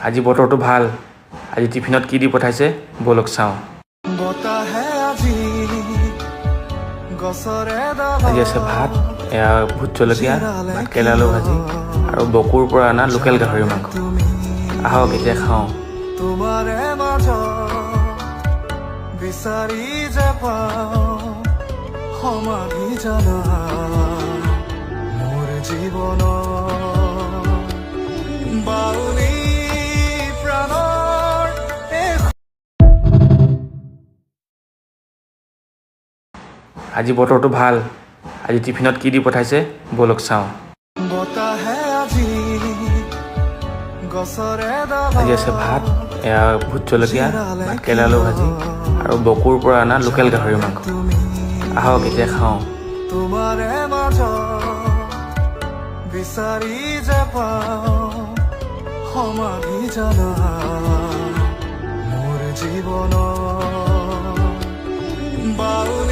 আজি বতৰটো ভাল। আজি টিফিনত কি দি পঠাইছে বলক চাওঁ। আজি আছে ভাত, এয়া ভোট জলকীয়া, ভাতকেৰেলা আলু ভাজি আৰু বকুৰ পৰা অনা লোকেল গাহৰি মাংস। আহক এতিয়া খাওঁ। তোমাৰে মাজত বিচাৰি যে পাওঁ সমাধি জানা মোৰ জীৱনৰ বাউলী প্ৰাণৰ আজি বতৰটো ভাল। আজি টিফিনত কি দি পঠাইছে বলক চাওঁ। বতাহে আজি গছৰে আজি আছে ভাত, এয়া ভোট জলকীয়া, ভাতকেৰেলা আলু ভাজি আৰু বকুৰ পৰা অনা লোকেল গাহৰি মাংস। আহক এতিয়া খাওঁ। তোমাৰে মাজত বিচাৰি যে পাওঁ সমাধি জানা মোৰ জীৱনৰ বাউলী